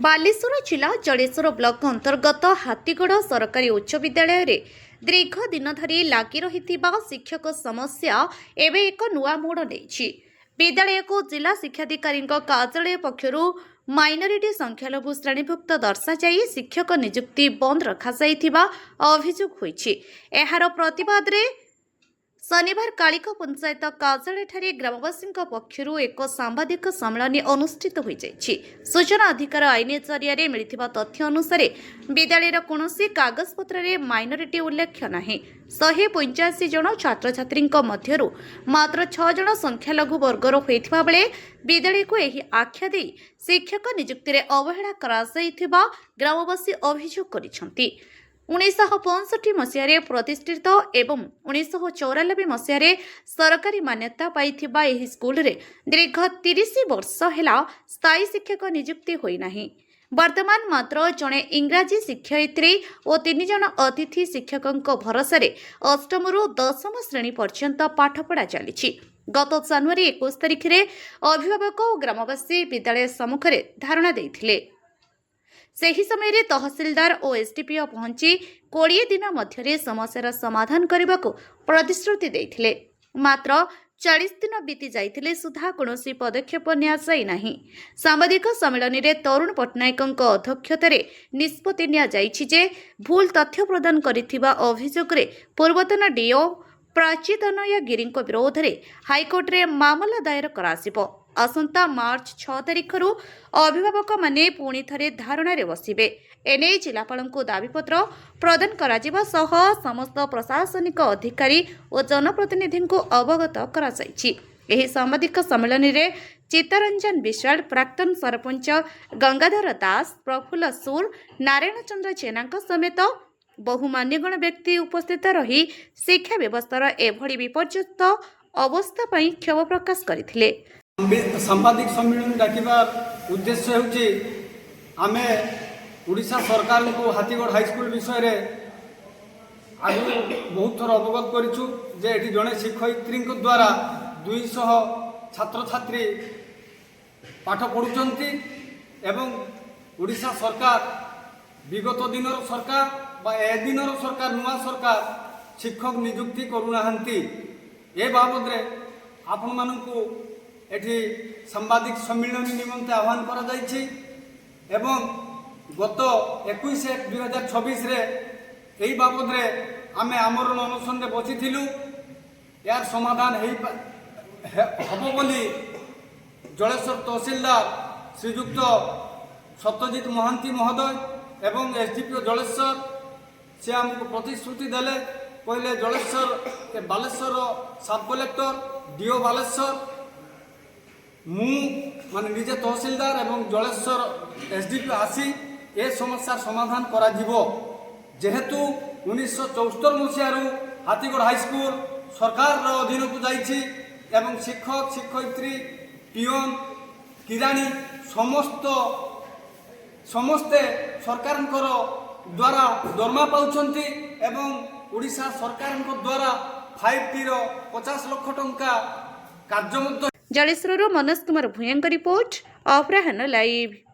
ବାଲେଶ୍ୱର ଜିଲ୍ଲା ଜଳେଶ୍ୱର ବ୍ଲକ ଅନ୍ତର୍ଗତ ହାତୀଗଡ଼ ସରକାରୀ ଉଚ୍ଚ ବିଦ୍ୟାଳୟରେ ଦୀର୍ଘ ଦିନ ଧରି ଲାଗି ରହିଥିବା ଶିକ୍ଷକ ସମସ୍ୟା ଏବେ ଏକ ନୂଆ ମୋଡ଼ ନେଇଛି। ବିଦ୍ୟାଳୟକୁ ଜିଲ୍ଲା ଶିକ୍ଷାଧିକାରୀଙ୍କ କାର୍ଯ୍ୟାଳୟ ପକ୍ଷରୁ ମାଇନରିଟି ସଂଖ୍ୟାଲଘୁ ଶ୍ରେଣୀଭୁକ୍ତ ଦର୍ଶାଯାଇ ଶିକ୍ଷକ ନିଯୁକ୍ତି ବନ୍ଦ ରଖାଯାଇଥିବା ଅଭିଯୋଗ ହୋଇଛି। ଏହାର ପ୍ରତିବାଦରେ ଶନିବାର କାଳିକ ପଞ୍ଚାୟତ କାର୍ଯ୍ୟାଳୟଠାରେ ଗ୍ରାମବାସୀଙ୍କ ପକ୍ଷରୁ ଏକ ସାମ୍ବାଦିକ ସମ୍ମିଳନୀ ଅନୁଷ୍ଠିତ ହୋଇଯାଇଛି। ସୂଚନା ଅଧିକାର ଆଇନ ଜରିଆରେ ମିଳିଥିବା ତଥ୍ୟ ଅନୁସାରେ ବିଦ୍ୟାଳୟର କୌଣସି କାଗଜପତ୍ରରେ ମାଇନରିଟି ଉଲ୍ଲେଖ ନାହିଁ। 185 ଜଣ ଛାତ୍ରଛାତ୍ରୀଙ୍କ ମଧ୍ୟରୁ ମାତ୍ର 6 ଜଣ ସଂଖ୍ୟାଲଘୁ ବର୍ଗର ହୋଇଥିବା ବେଳେ ବିଦ୍ୟାଳୟକୁ ଏହି ଆଖ୍ୟା ଦେଇ ଶିକ୍ଷକ ନିଯୁକ୍ତିରେ ଅବହେଳା କରାଯାଇଥିବା ଗ୍ରାମବାସୀ ଅଭିଯୋଗ କରିଛନ୍ତି। 1965 ମସିହାରେ ପ୍ରତିଷ୍ଠିତ ଏବଂ 1994 ମସିହାରେ ସରକାରୀ ମାନ୍ୟତା ପାଇଥିବା ଏହି ସ୍କୁଲରେ ଦୀର୍ଘ 30 ବର୍ଷ ହେଲା ସ୍ଥାୟୀ ଶିକ୍ଷକ ନିଯୁକ୍ତି ହୋଇନାହିଁ। ବର୍ତ୍ତମାନ ମାତ୍ର ଜଣେ ଇଂରାଜୀ ଶିକ୍ଷୟିତ୍ରୀ ଓ 3 ଜଣ ଅତିଥି ଶିକ୍ଷକଙ୍କ ଭରସାରେ ଅଷ୍ଟମରୁ 10ମ ଶ୍ରେଣୀ ପର୍ଯ୍ୟନ୍ତ ପାଠପଢ଼ା ଚାଲିଛି। ଗତ ଜାନୁଆରୀ 21 ତାରିଖରେ ଅଭିଭାବକ ଓ ଗ୍ରାମବାସୀ ବିଦ୍ୟାଳୟ ସମ୍ମୁଖରେ ଧାରଣା ଦେଇଥିଲେ। ସେହି ସମୟରେ ତହସିଲଦାର ଓ ଏସ୍ଡିପିଓ ପହଞ୍ଚି 20 ଦିନ ମଧ୍ୟରେ ସମସ୍ୟାର ସମାଧାନ କରିବାକୁ ପ୍ରତିଶ୍ରୁତି ଦେଇଥିଲେ। ମାତ୍ର 40 ଦିନ ବିତି ଯାଇଥିଲେ ସୁଦ୍ଧା କୌଣସି ପଦକ୍ଷେପ ନିଆଯାଇ ନାହିଁ। ସାମ୍ବାଦିକ ସମ୍ମିଳନୀରେ ତରୁଣ ପଟ୍ଟନାୟକଙ୍କ ଅଧ୍ୟକ୍ଷତାରେ ନିଷ୍ପତ୍ତି ନିଆଯାଇଛି ଯେ ଭୁଲ ତଥ୍ୟ ପ୍ରଦାନ କରିଥିବା ଅଭିଯୋଗରେ ପୂର୍ବତନ ଡିଓ ପ୍ରାଚୀତନୟ ଗିରିଙ୍କ ବିରୋଧରେ ହାଇକୋର୍ଟରେ ମାମଲା ଦାୟର କରାଯିବ। ଆସନ୍ତା ମାର୍ଚ୍ଚ 6 ତାରିଖରୁ ଅଭିଭାବକମାନେ ପୁଣି ଥରେ ଧାରଣାରେ ବସିବେ। ଏନେଇ ଜିଲ୍ଲାପାଳଙ୍କୁ ଦାବିପତ୍ର ପ୍ରଦାନ କରାଯିବା ସହ ସମସ୍ତ ପ୍ରଶାସନିକ ଅଧିକାରୀ ଓ ଜନପ୍ରତିନିଧିଙ୍କୁ ଅବଗତ କରାଯାଇଛି। ଏହି ସାମ୍ବାଦିକ ସମ୍ମିଳନୀରେ ଚିତ୍ତରଞ୍ଜନ ବିଶ୍ୱାଳ, ପ୍ରାକ୍ତନ ସରପଞ୍ଚ ଗଙ୍ଗାଧର ଦାସ, ପ୍ରଫୁଲ୍ଲ ସୁର, ନାରାୟଣ ଚନ୍ଦ୍ର ଜେନାଙ୍କ ସମେତ ବହୁ ମାନ୍ୟଗଣ୍ୟ ବ୍ୟକ୍ତି ଉପସ୍ଥିତ ରହି ଶିକ୍ଷା ବ୍ୟବସ୍ଥାର ଏଭଳି ବିପର୍ଯ୍ୟସ୍ତ ଅବସ୍ଥା ପାଇଁ କ୍ଷୋଭ ପ୍ରକାଶ କରିଥିଲେ। ସାମ୍ବାଦିକ ସମ୍ମିଳନୀ ଡାକିବାର ଉଦ୍ଦେଶ୍ୟ ହେଉଛି ଆମେ ଓଡ଼ିଶା ସରକାରଙ୍କୁ ହାତୀଗଡ଼ ହାଇସ୍କୁଲ ବିଷୟରେ ଆଗରୁ ବହୁତ ଥର ଅବଗତ କରିଛୁ ଯେ ଏଠି ଜଣେ ଶିକ୍ଷୟିତ୍ରୀଙ୍କ ଦ୍ୱାରା 200 ଛାତ୍ରଛାତ୍ରୀ ପାଠ ପଢ଼ୁଛନ୍ତି ଏବଂ ଓଡ଼ିଶା ସରକାର ବିଗତ ଦିନର ସରକାର ବା ଏ ଦିନର ସରକାର ନୂଆ ସରକାର ଶିକ୍ଷକ ନିଯୁକ୍ତି କରୁନାହାନ୍ତି। ଏ ବାବଦରେ ଆପଣମାନଙ୍କୁ ଏଠି ସାମ୍ବାଦିକ ସମ୍ମିଳନୀ ନିମନ୍ତେ ଆହ୍ୱାନ କରାଯାଇଛି ଏବଂ ଗତ 21/1/2026ରେ ଏହି ବାବଦରେ ଆମେ ଆମରଣ ଅନଶନରେ ବସିଥିଲୁ। ଏହାର ସମାଧାନ ହେବ ବୋଲି ଜଳେଶ୍ୱର ତହସିଲଦାର ଶ୍ରୀଯୁକ୍ତ ସତ୍ୟଜିତ ମହାନ୍ତି ମହୋଦୟ ଏବଂ ଏସ୍ଡିପିଓ ଜଳେଶ୍ୱର ସେ ଆମକୁ ପ୍ରତିଶ୍ରୁତି ଦେଲେ। କହିଲେ ବାଲେଶ୍ୱର ସବ୍ କଲେକ୍ଟର ଡିଓ ବାଲେଶ୍ୱର ମୁଁ ମାନେ ନିଜେ ତହସିଲଦାର ଏବଂ ଜଳେଶ୍ୱର ଏସ୍ଡିପିଓ ଆସି ଏ ସମସ୍ୟାର ସମାଧାନ କରାଯିବ। ଯେହେତୁ 1974 ମସିହାରୁ ହାତୀଗଡ଼ ହାଇସ୍କୁଲ ସରକାରର ଅଧୀନକୁ ଯାଇଛି ଏବଂ ଶିକ୍ଷକ, ଶିକ୍ଷୟିତ୍ରୀ, ପିଅନ, କିରାଣୀ ସମସ୍ତେ ସରକାରଙ୍କର ଦ୍ୱାରା ଦରମା ପାଉଛନ୍ତି ଏବଂ ଓଡ଼ିଶା ସରକାରଙ୍କ ଦ୍ୱାରା 5Tର 50 ଲକ୍ଷ ଟଙ୍କା କାର୍ଯ୍ୟ ମଧ୍ୟ। ଜଳେଶ୍ୱରରୁ ମନୋଜ କୁମାର ଭୂୟାଙ୍କ ରିପୋର୍ଟ, ଅପରାହ୍ନ ଲାଇଭ୍।